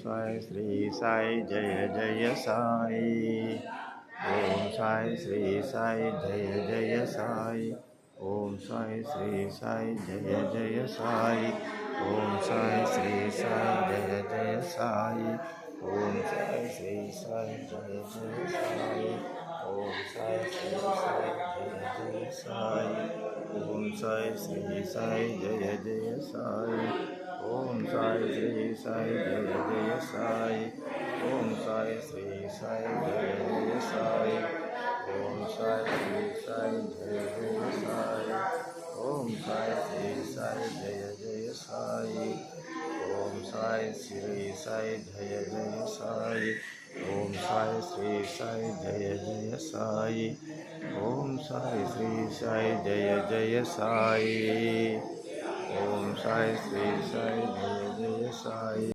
Sai Shri Sai Jaya Jaya Sai. Om Sai Shri Sai Jaya Jaya Sai. Om Sai Shri Sai Jaya Jaya Sai. Om Sai Shri Sai Jaya Jaya Sai. Om Sai Shri Sai Jaya Jaya Sai. Om Sai Shri Sai Jaya Jaya Sai. Om Sai Shri Sai Jaya Jaya Sai. Om Sai Shri Sai Jaya Jaya Sai. Om Sai Shri Sai Jaya Jaya Sai. Om Sai Shri Sai Jaya Jaya Sai. Om Sai Shri Sai Jaya Jaya Sai. Om Sai Shri Sai Jaya Jaya Sai. Om Sai Shri Sai Jaya Jaya Sai. Om Sai Shri Sai Jaya Jaya Sai. Om Sai Shri Sai Jaya Jaya Sai.